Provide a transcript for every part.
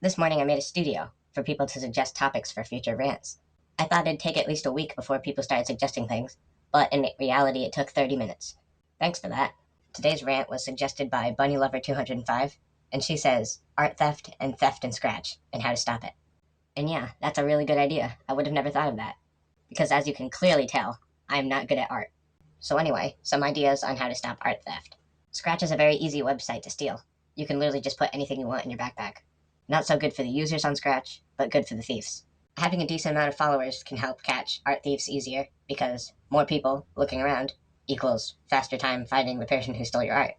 This morning I made a studio for people to suggest topics for future rants. I thought it'd take at least a week before people started suggesting things, but in reality it took 30 minutes. Thanks for that. Today's rant was suggested by BunnyLover205, and she says art theft and theft in Scratch and how to stop it. And yeah, that's a really good idea. I would have never thought of that. Because as you can clearly tell, I'm not good at art. So anyway, some ideas on how to stop art theft. Scratch is a very easy website to steal. You can literally just put anything you want in your backpack. Not so good for the users on Scratch, but good for the thieves. Having a decent amount of followers can help catch art thieves easier, because more people looking around equals faster time finding the person who stole your art.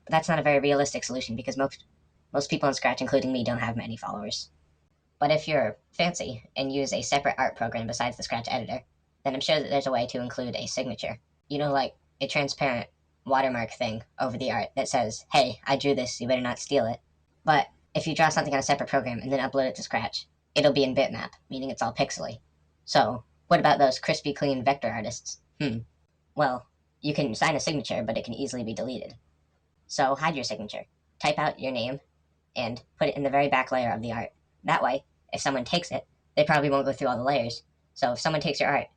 But that's not a very realistic solution, because most people on Scratch, including me, don't have many followers. But if you're fancy and use a separate art program besides the Scratch editor, then I'm sure that there's a way to include a signature. You know, like a transparent watermark thing over the art that says, hey, I drew this, you better not steal it. But if you draw something on a separate program and then upload it to Scratch, it'll be in bitmap, meaning it's all pixely. So, what about those crispy clean vector artists? Well, you can sign a signature, but it can easily be deleted. So hide your signature. Type out your name and put it in the very back layer of the art. That way, if someone takes it, they probably won't go through all the layers. So if someone takes your art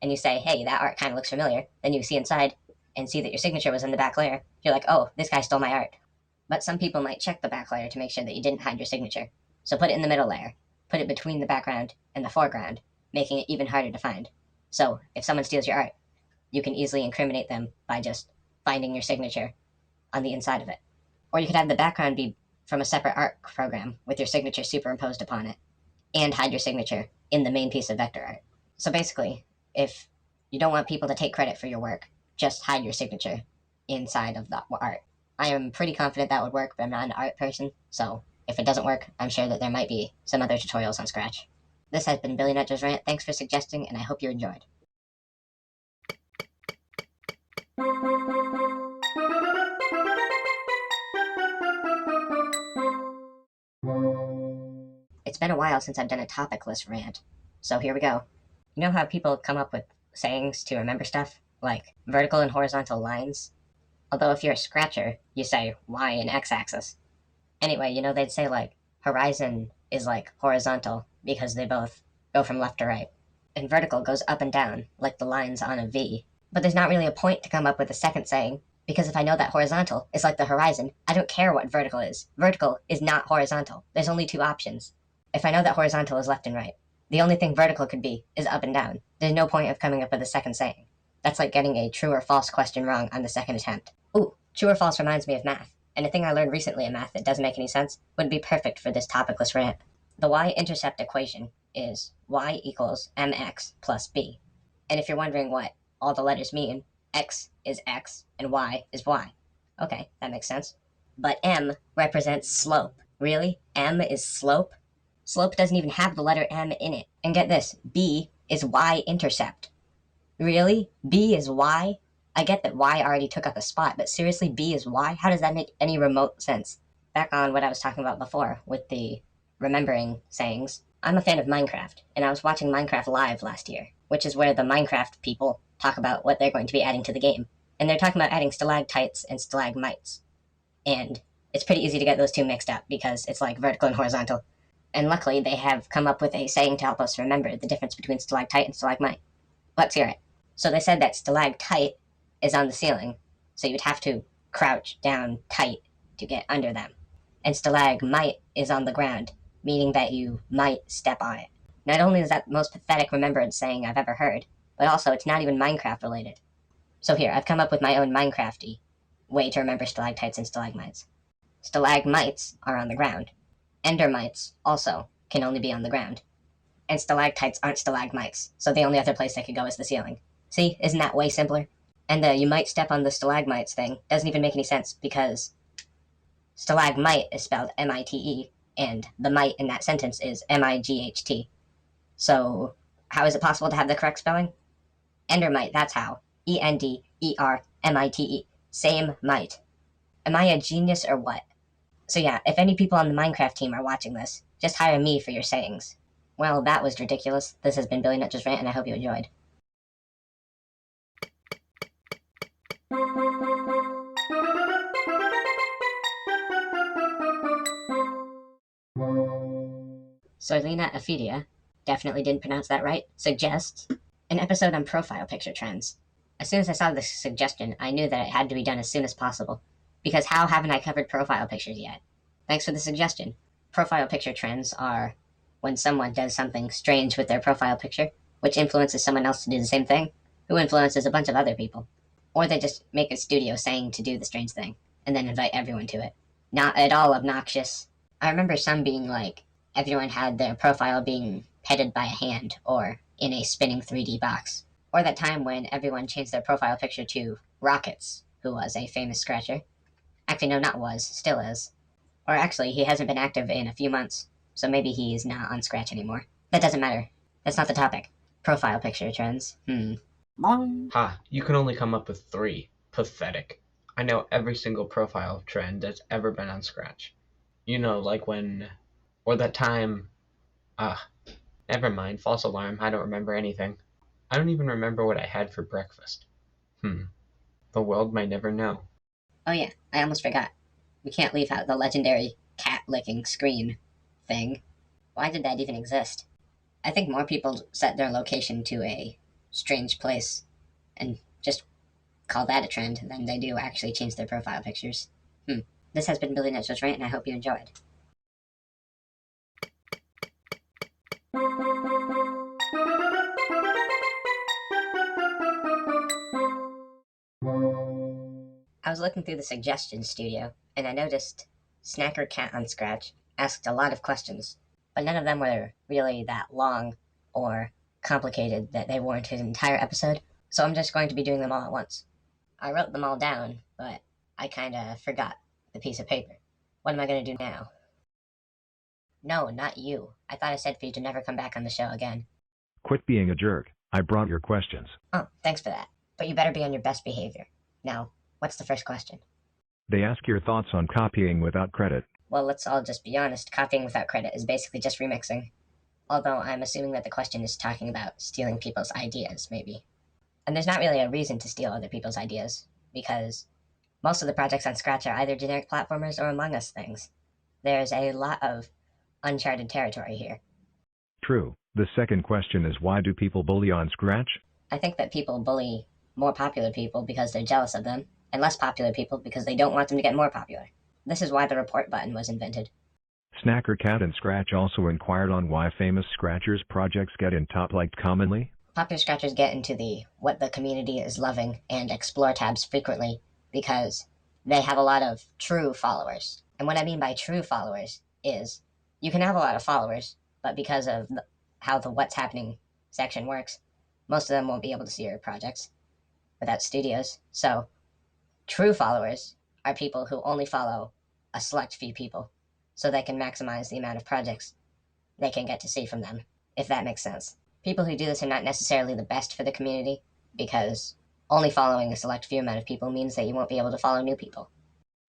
and you say, hey, that art kind of looks familiar, then you see inside and see that your signature was in the back layer, you're like, oh, this guy stole my art. But some people might check the back layer to make sure that you didn't hide your signature. So put it in the middle layer. Put it between the background and the foreground, making it even harder to find. So if someone steals your art, you can easily incriminate them by just finding your signature on the inside of it. Or you could have the background be from a separate art program with your signature superimposed upon it, and hide your signature in the main piece of vector art. So basically, if you don't want people to take credit for your work, just hide your signature inside of the art. I am pretty confident that would work, but I'm not an art person, so if it doesn't work, I'm sure that there might be some other tutorials on Scratch. This has been Billy Nutter's Rant. Thanks for suggesting, and I hope you enjoyed. It's been a while since I've done a topicless rant, so here we go. You know how people come up with sayings to remember stuff, like vertical and horizontal lines? Although if you're a scratcher, you say Y and X axis. Anyway, you know, they'd say like horizon is like horizontal because they both go from left to right. And vertical goes up and down like the lines on a V. But there's not really a point to come up with a second saying, because if I know that horizontal is like the horizon, I don't care what vertical is. Vertical is not horizontal. There's only two options. If I know that horizontal is left and right, the only thing vertical could be is up and down. There's no point of coming up with a second saying. That's like getting a true or false question wrong on the second attempt. Ooh, true or false reminds me of math. And a thing I learned recently in math that doesn't make any sense would be perfect for this topicless rant. The y-intercept equation is y equals mx plus b. And if you're wondering what all the letters mean, x is x and y is y. Okay, that makes sense. But m represents slope. Really? M is slope? Slope doesn't even have the letter m in it. And get this, b is y-intercept. Really? B is y? I get that y already took up a spot, but seriously, b is y? How does that make any remote sense? Back on what I was talking about before with the remembering sayings, I'm a fan of Minecraft, and I was watching Minecraft Live last year, which is where the Minecraft people talk about what they're going to be adding to the game. And they're talking about adding stalactites and stalagmites. And it's pretty easy to get those two mixed up because it's like vertical and horizontal. And luckily, they have come up with a saying to help us remember the difference between stalactite and stalagmite. Let's hear it. So they said that stalactite is on the ceiling, so you'd have to crouch down tight to get under them. And stalagmite is on the ground, meaning that you might step on it. Not only is that the most pathetic remembrance saying I've ever heard, but also it's not even Minecraft related. So here, I've come up with my own Minecrafty way to remember stalactites and stalagmites. Stalagmites are on the ground. Endermites also can only be on the ground. And stalactites aren't stalagmites, so the only other place they could go is the ceiling. See, isn't that way simpler? And you might step on the stalagmites thing doesn't even make any sense because stalagmite is spelled M-I-T-E, and the mite in that sentence is M-I-G-H-T. So how is it possible to have the correct spelling? Endermite, that's how. E-N-D-E-R-M-I-T-E. Same mite. Am I a genius or what? So yeah, if any people on the Minecraft team are watching this, just hire me for your sayings. Well, that was ridiculous. This has been Billy Nutter's Rant, and I hope you enjoyed. Sorlina Aphidia, definitely didn't pronounce that right, suggests an episode on profile picture trends. As soon as I saw this suggestion, I knew that it had to be done as soon as possible, because how haven't I covered profile pictures yet? Thanks for the suggestion. Profile picture trends are when someone does something strange with their profile picture, which influences someone else to do the same thing, who influences a bunch of other people. Or they just make a studio saying to do the strange thing, and then invite everyone to it. Not at all obnoxious. I remember some being like, everyone had their profile being petted by a hand, or in a spinning 3D box. Or that time when everyone changed their profile picture to Rockets, who was a famous scratcher. Actually, no, not was, still is. Or actually, he hasn't been active in a few months, so maybe he's not on Scratch anymore. That doesn't matter. That's not the topic. Profile picture trends. Ha, you can only come up with 3. Pathetic. I know every single profile trend that's ever been on Scratch. You know, like when... Or that time... Never mind, false alarm, I don't remember anything. I don't even remember what I had for breakfast. The world might never know. Oh yeah, I almost forgot. We can't leave out the legendary cat-licking screen thing. Why did that even exist? I think more people set their location to a strange place and just call that a trend than they do actually change their profile pictures. This has been Billy Netzo's Rant, and I hope you enjoyed. I was looking through the suggestions studio, and I noticed Snacker Cat on Scratch asked a lot of questions, but none of them were really that long or complicated that they warranted an entire episode, so I'm just going to be doing them all at once. I wrote them all down, but I kinda forgot the piece of paper. What am I gonna do now? No, not you. I thought I said for you to never come back on the show again. Quit being a jerk. I brought your questions. Oh, thanks for that. But you better be on your best behavior. Now, what's the first question? They ask your thoughts on copying without credit. Well, let's all just be honest. Copying without credit is basically just remixing. Although I'm assuming that the question is talking about stealing people's ideas, maybe. And there's not really a reason to steal other people's ideas, because most of the projects on Scratch are either generic platformers or Among Us things. There's a lot of uncharted territory here. True. The second question is, why do people bully on Scratch? I think that people bully more popular people because they're jealous of them, and less popular people because they don't want them to get more popular. This is why the report button was invented. Snacker Cat and Scratch also inquired on why famous Scratchers projects get in top liked commonly. Popular Scratchers get into the what the community is loving and explore tabs frequently because they have a lot of true followers. And what I mean by true followers is you can have a lot of followers, but because of how the what's happening section works, most of them won't be able to see your projects without studios. So true followers are people who only follow a select few people so they can maximize the amount of projects they can get to see from them, if that makes sense. People who do this are not necessarily the best for the community because only following a select few amount of people means that you won't be able to follow new people.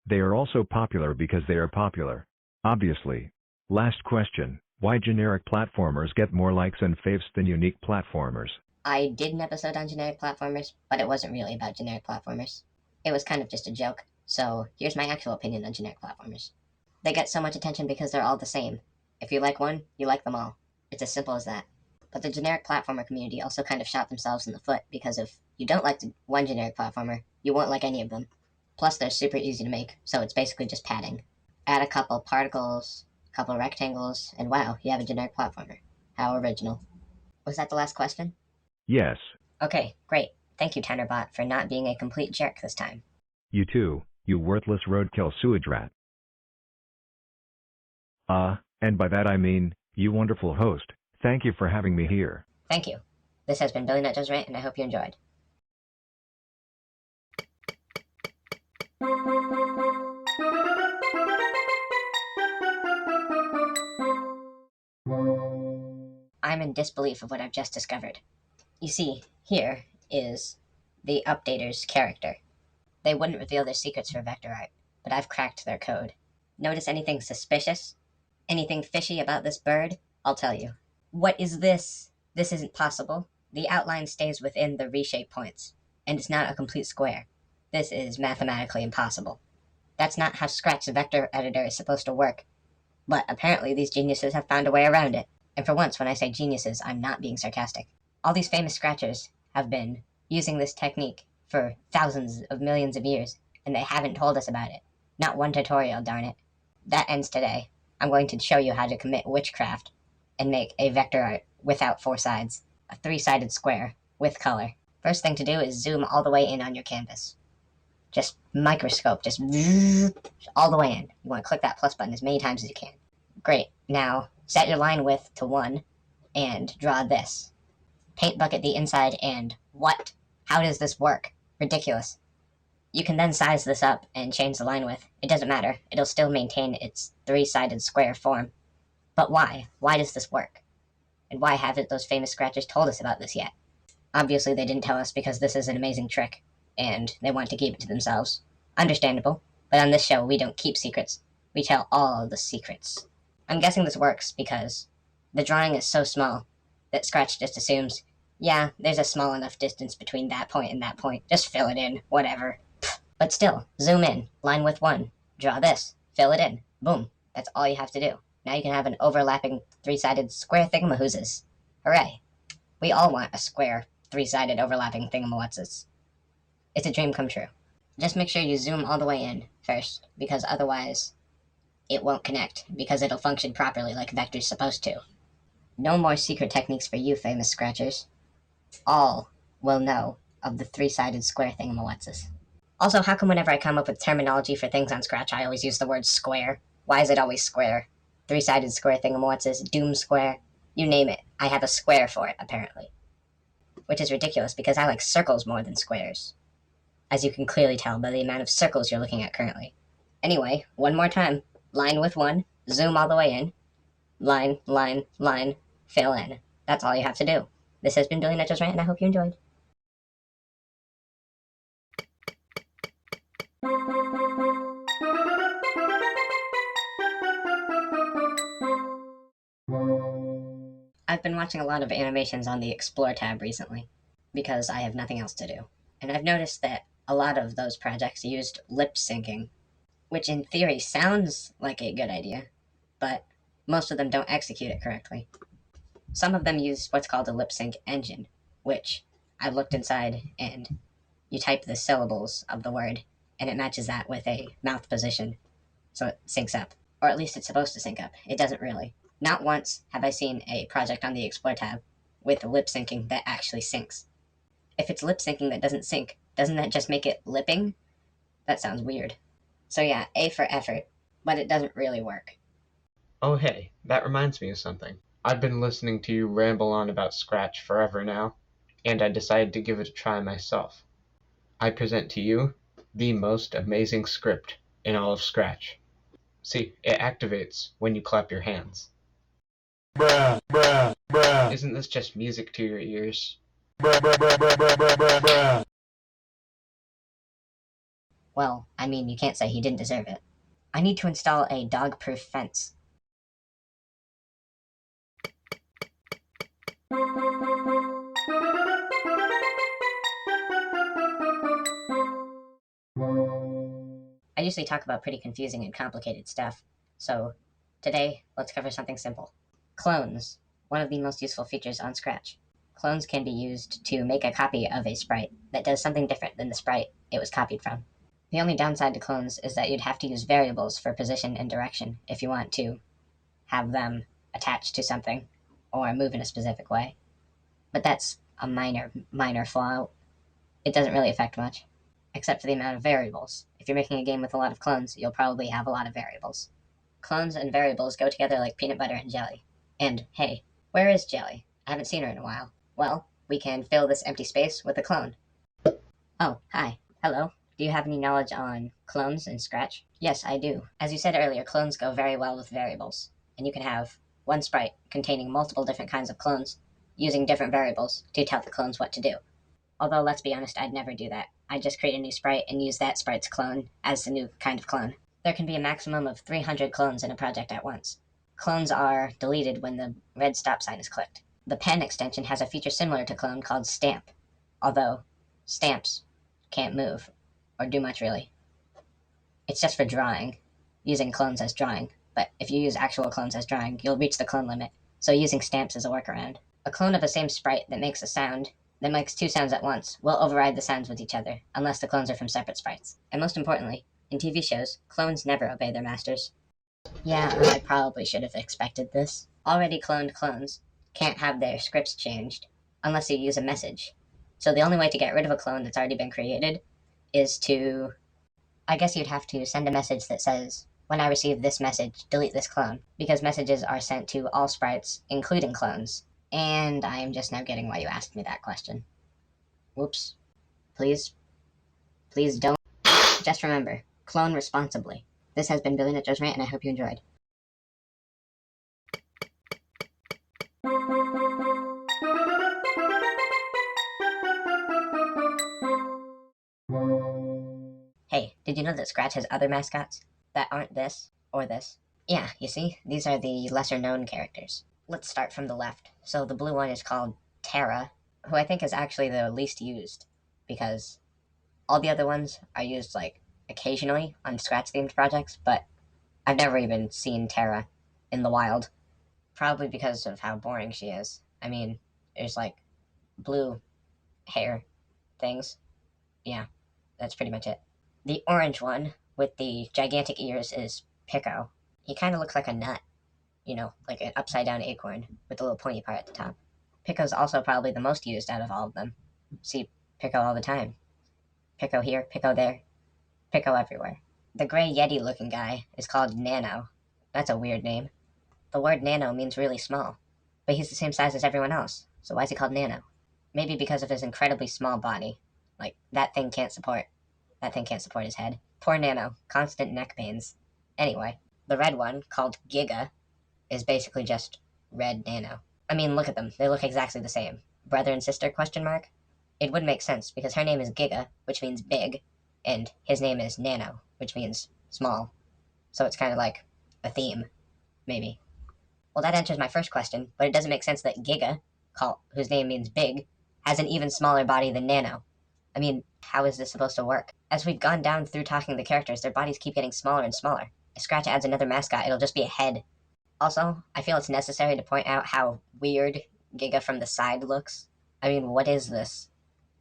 They are also popular because they are popular. Obviously. Last question. Why generic platformers get more likes and faves than unique platformers? I did an episode on generic platformers, but it wasn't really about generic platformers. It was kind of just a joke, so here's my actual opinion on generic platformers. They get so much attention because they're all the same. If you like one, you like them all. It's as simple as that. But the generic platformer community also kind of shot themselves in the foot because if you don't like one generic platformer, you won't like any of them. Plus, they're super easy to make, so it's basically just padding. Add a couple particles, a couple rectangles, and wow, you have a generic platformer. How original. Was that the last question? Yes. Okay, great. Thank you, Tenderbot, for not being a complete jerk this time. You too, you worthless roadkill sewage rat. And by that I mean, you wonderful host. Thank you for having me here. Thank you. This has been Billy Netzo's Rant, and I hope you enjoyed. I'm in disbelief of what I've just discovered. You see, here is the updater's character. They wouldn't reveal their secrets for vector art, but I've cracked their code. Notice anything suspicious? Anything fishy about this bird? I'll tell you. What is this? This isn't possible. The outline stays within the reshape points, and it's not a complete square. This is mathematically impossible. That's not how Scratch's vector editor is supposed to work. But apparently these geniuses have found a way around it. And for once, when I say geniuses, I'm not being sarcastic. All these famous scratchers have been using this technique for thousands of millions of years, and they haven't told us about it. Not one tutorial, darn it. That ends today. I'm going to show you how to commit witchcraft and make a vector art without 4 sides, a 3-sided square with color. First thing to do is zoom all the way in on your canvas. Just microscope, just all the way in. You want to click that plus button as many times as you can. Great. Now set your line width to 1 and draw this. Paint bucket the inside and what? How does this work? Ridiculous. You can then size this up and change the line width. It doesn't matter. It'll still maintain its 3-sided square form. But why? Why does this work? And why haven't those famous scratchers told us about this yet? Obviously they didn't tell us because this is an amazing trick, and they want to keep it to themselves. Understandable, but on this show we don't keep secrets. We tell all the secrets. I'm guessing this works because the drawing is so small that Scratch just assumes, yeah, there's a small enough distance between that point and that point. Just fill it in, whatever. But still, zoom in, line width 1, draw this, fill it in, boom. That's all you have to do. Now you can have an overlapping 3-sided square thingamahoozes. Hooray. We all want a square, 3-sided overlapping thingamawhatses. It's a dream come true. Just make sure you zoom all the way in first, because otherwise it won't connect, because it'll function properly like vector's supposed to. No more secret techniques for you, famous scratchers. All will know of the 3-sided square thingamawhatses. Also, how come whenever I come up with terminology for things on Scratch, I always use the word square? Why is it always square? 3-sided square thingamawhatses, Doom Square, you name it. I have a square for it, apparently. Which is ridiculous, because I like circles more than squares. As you can clearly tell by the amount of circles you're looking at currently. Anyway, one more time. Line width 1, zoom all the way in. Line, line, line, fill in. That's all you have to do. This has been Billy Netto's Rant, and I hope you enjoyed. I've been watching a lot of animations on the Explore tab recently, because I have nothing else to do. And I've noticed that a lot of those projects used lip syncing, which in theory sounds like a good idea, but most of them don't execute it correctly. Some of them use what's called a lip sync engine, which I've looked inside and you type the syllables of the word and it matches that with a mouth position, so it syncs up. Or at least it's supposed to sync up. It doesn't really. Not once have I seen a project on the Explore tab with lip syncing that actually syncs. If it's lip syncing that doesn't sync, doesn't that just make it lipping? That sounds weird. So yeah, A for effort, but it doesn't really work. Oh hey, that reminds me of something. I've been listening to you ramble on about Scratch forever now, and I decided to give it a try myself. I present to you the most amazing script in all of Scratch. See, it activates when you clap your hands. Bruh, bruh, bruh. Isn't this just music to your ears? Bruh, bruh, bruh, bruh, bruh, bruh, bruh, bruh. Well, I mean, you can't say he didn't deserve it. I need to install a dog-proof fence. I usually talk about pretty confusing and complicated stuff, so today let's cover something simple. Clones, one of the most useful features on Scratch. Clones can be used to make a copy of a sprite that does something different than the sprite it was copied from. The only downside to clones is that you'd have to use variables for position and direction if you want to have them attached to something or move in a specific way. But that's a minor flaw. It doesn't really affect much, except for the amount of variables. If you're making a game with a lot of clones, you'll probably have a lot of variables. Clones and variables go together like peanut butter and jelly. And hey, where is Jelly? I haven't seen her in a while. Well, we can fill this empty space with a clone. Oh, hi. Hello. Do you have any knowledge on clones in Scratch? Yes, I do. As you said earlier, clones go very well with variables, and you can have one sprite containing multiple different kinds of clones using different variables to tell the clones what to do. Although, let's be honest, I'd never do that. I'd just create a new sprite and use that sprite's clone as the new kind of clone. There can be a maximum of 300 clones in a project at once. Clones are deleted when the red stop sign is clicked. The pen extension has a feature similar to clone called stamp, although stamps can't move. or do much really. It's just for drawing, using clones as drawing, but if you use actual clones as drawing, you'll reach the clone limit, so using stamps is a workaround. A clone of the same sprite that makes two sounds at once, will override the sounds with each other, unless the clones are from separate sprites. And most importantly, in TV shows, clones never obey their masters. Yeah, I probably should have expected this. Already cloned clones can't have their scripts changed unless you use a message. So the only way to get rid of a clone that's already been created is to... I guess you'd have to send a message that says, when I receive this message, delete this clone, because messages are sent to all sprites, including clones. And I am just now getting why you asked me that question. Whoops. Please don't. Just remember, clone responsibly. This has been Billy Nitcho's Rant, and I hope you enjoyed. Hey, did you know that Scratch has other mascots that aren't this or this? Yeah, you see, these are the lesser known characters. Let's start from the left. So the blue one is called Terra, who I think is actually the least used, because all the other ones are used, like, occasionally on Scratch-themed projects, but I've never even seen Terra in the wild. Probably because of how boring she is. I mean, there's, like, blue hair things. Yeah, that's pretty much it. The orange one with the gigantic ears is Pico. He kind of looks like a nut, like an upside-down acorn with a little pointy part at the top. Pico's also probably the most used out of all of them. See Pico all the time. Pico here, Pico there, Pico everywhere. The gray Yeti-looking guy is called Nano. That's a weird name. The word nano means really small, but he's the same size as everyone else, so why is he called Nano? Maybe because of his incredibly small body. Like, that thing can't support his head. Poor Nano, constant neck pains. Anyway, the red one, called Giga, is basically just red Nano. I mean, look at them, they look exactly the same. Brother and sister, question mark? It would make sense, because her name is Giga, which means big, and his name is Nano, which means small. So it's kind of like a theme, maybe. Well, that answers my first question, but it doesn't make sense that Giga, whose name means big, has an even smaller body than Nano. I mean, how is this supposed to work? As we've gone down through talking the characters, their bodies keep getting smaller and smaller. If Scratch adds another mascot, it'll just be a head. Also, I feel it's necessary to point out how weird Giga from the side looks. I mean, what is this?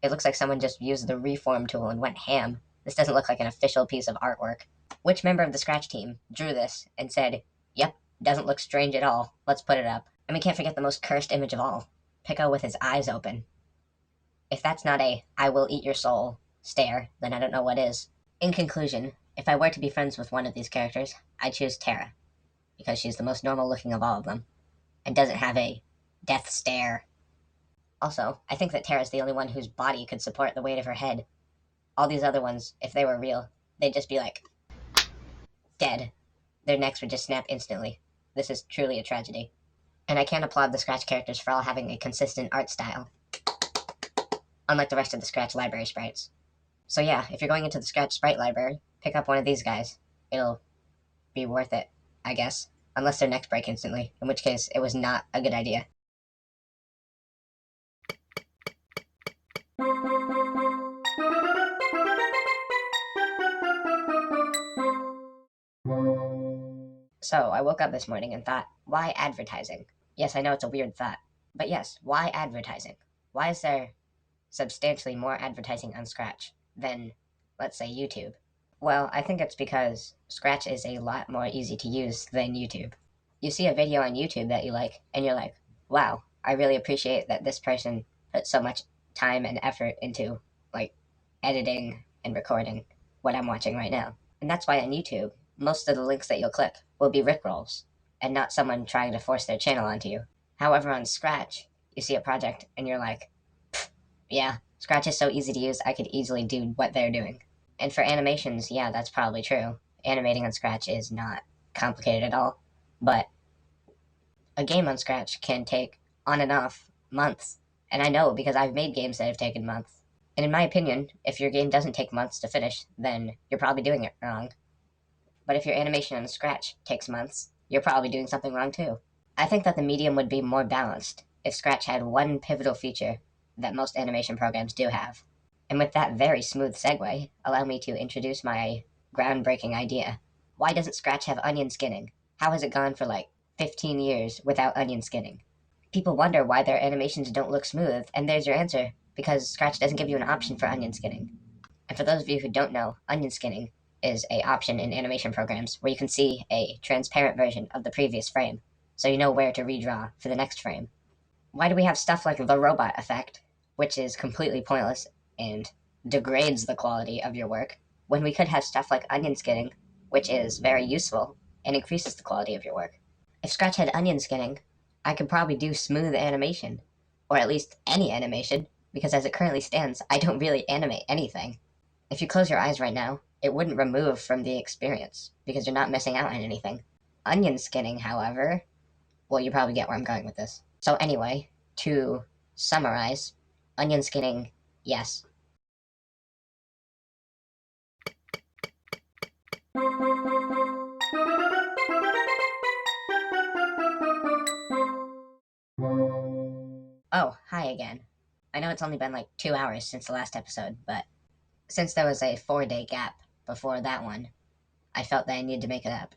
It looks like someone just used the reform tool and went ham. This doesn't look like an official piece of artwork. Which member of the Scratch team drew this and said, yep, doesn't look strange at all, let's put it up? And we can't forget the most cursed image of all, Pico with his eyes open. If that's not a "I will eat your soul" stare, then I don't know what is. In conclusion, if I were to be friends with one of these characters, I'd choose Terra, because she's the most normal looking of all of them, and doesn't have a death stare. Also, I think that Terra's the only one whose body could support the weight of her head. All these other ones, if they were real, they'd just be like, dead. Their necks would just snap instantly. This is truly a tragedy. And I can't applaud the Scratch characters for all having a consistent art style, unlike the rest of the Scratch library sprites. So yeah, if you're going into the Scratch sprite library, pick up one of these guys. It'll be worth it, I guess. Unless their necks break instantly, in which case it was not a good idea. So I woke up this morning and thought, why advertising? Yes, I know it's a weird thought, but yes, why advertising? Why is there substantially more advertising on Scratch than, let's say, YouTube? Well, I think it's because Scratch is a lot more easy to use than YouTube. You see a video on YouTube that you like, and you're like, wow, I really appreciate that this person put so much time and effort into, like, editing and recording what I'm watching right now. And that's why on YouTube, most of the links that you'll click will be rickrolls, and not someone trying to force their channel onto you. However, on Scratch, you see a project, and you're like, yeah, Scratch is so easy to use, I could easily do what they're doing. And for animations, yeah, that's probably true. Animating on Scratch is not complicated at all, but a game on Scratch can take, on and off, months. And I know because I've made games that have taken months. And in my opinion, if your game doesn't take months to finish, then you're probably doing it wrong. But if your animation on Scratch takes months, you're probably doing something wrong too. I think that the medium would be more balanced if Scratch had one pivotal feature that most animation programs do have, And with that very smooth segue, allow me to introduce my groundbreaking idea. Why doesn't Scratch have onion skinning? How has it gone for like 15 years without onion skinning? People wonder why their animations don't look smooth, and there's your answer, because Scratch doesn't give you an option for onion skinning. And for those of you who don't know, onion skinning is a option in animation programs where you can see a transparent version of the previous frame, so you know where to redraw for the next frame. Why do we have stuff like the robot effect, which is completely pointless and degrades the quality of your work, when we could have stuff like onion skinning, which is very useful and increases the quality of your work? If Scratch had onion skinning, I could probably do smooth animation, or at least any animation, because as it currently stands, I don't really animate anything. If you close your eyes right now, it wouldn't remove from the experience, because you're not missing out on anything. Onion skinning, however, well, you probably get where I'm going with this. So anyway, to summarize, onion skinning, yes. Oh, hi again. I know it's only been like 2 hours since the last episode, but since there was a 4-day gap before that one, I felt that I needed to make it up.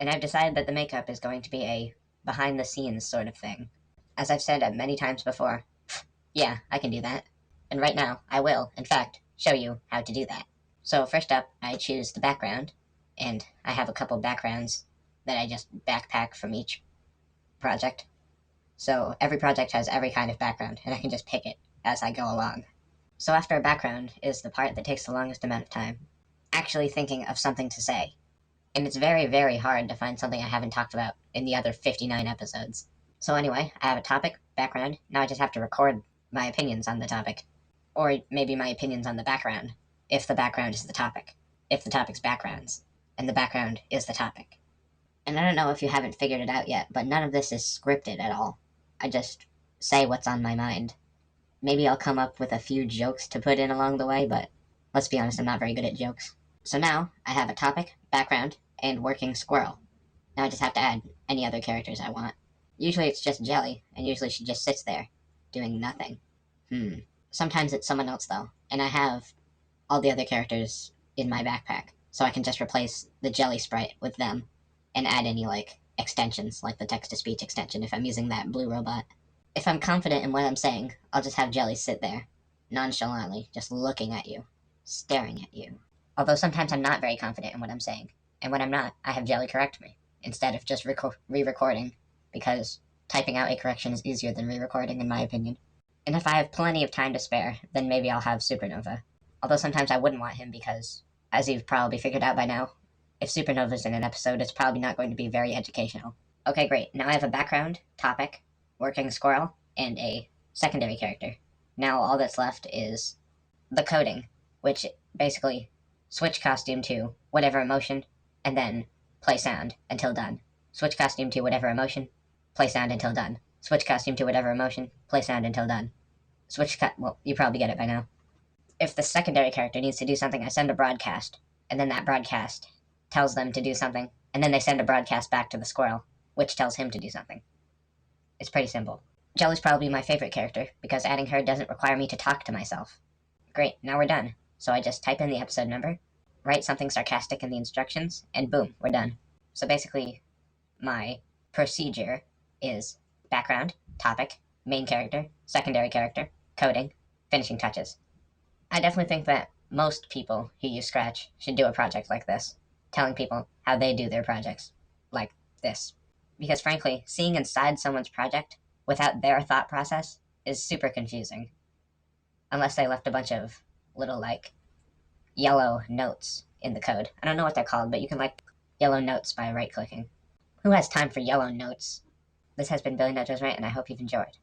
And I've decided that the makeup is going to be a behind the scenes sort of thing. As I've said many times before, yeah, I can do that. And right now, I will, in fact, show you how to do that. So first up, I choose the background, and I have a couple backgrounds that I just backpack from each project. So every project has every kind of background, and I can just pick it as I go along. So after a background is the part that takes the longest amount of time, actually thinking of something to say. And it's very, very hard to find something I haven't talked about in the other 59 episodes. So anyway, I have a topic, background, now I just have to record my opinions on the topic. Or maybe my opinions on the background, if the background is the topic, if the topic's backgrounds, and the background is the topic. And I don't know if you haven't figured it out yet, but none of this is scripted at all. I just say what's on my mind. Maybe I'll come up with a few jokes to put in along the way, but let's be honest, I'm not very good at jokes. So now I have a topic, background, and working squirrel. Now I just have to add any other characters I want. Usually it's just Jelly, and usually she just sits there, doing nothing. Sometimes it's someone else though, and I have all the other characters in my backpack, so I can just replace the Jelly sprite with them, and add any like extensions, like the text-to-speech extension if I'm using that blue robot. If I'm confident in what I'm saying, I'll just have Jelly sit there, nonchalantly, just looking at you, staring at you. Although sometimes I'm not very confident in what I'm saying, and when I'm not, I have Jelly correct me, instead of just re-recording, because typing out a correction is easier than re-recording in my opinion. And if I have plenty of time to spare, then maybe I'll have Supernova. Although sometimes I wouldn't want him because, as you've probably figured out by now, if Supernova's in an episode, it's probably not going to be very educational. Okay, great. Now I have a background, topic, working squirrel, and a secondary character. Now all that's left is the coding, which basically switch costume to whatever emotion, and then play sound until done. Switch costume to whatever emotion, play sound until done. Switch costume to whatever emotion, play sound until done. Well, you probably get it by now. If the secondary character needs to do something, I send a broadcast, and then that broadcast tells them to do something, and then they send a broadcast back to the squirrel, which tells him to do something. It's pretty simple. Jelly's probably my favorite character, because adding her doesn't require me to talk to myself. Great, now we're done. So I just type in the episode number, write something sarcastic in the instructions, and boom, we're done. So basically, my procedure is background, topic, main character, secondary character, coding, finishing touches. I definitely think that most people who use Scratch should do a project like this, telling people how they do their projects, like this. Because frankly, seeing inside someone's project without their thought process is super confusing. Unless they left a bunch of little, like, yellow notes in the code. I don't know what they're called, but you can, like, yellow notes by right-clicking. Who has time for yellow notes? This has been Billy Nudger's Rant, and I hope you've enjoyed.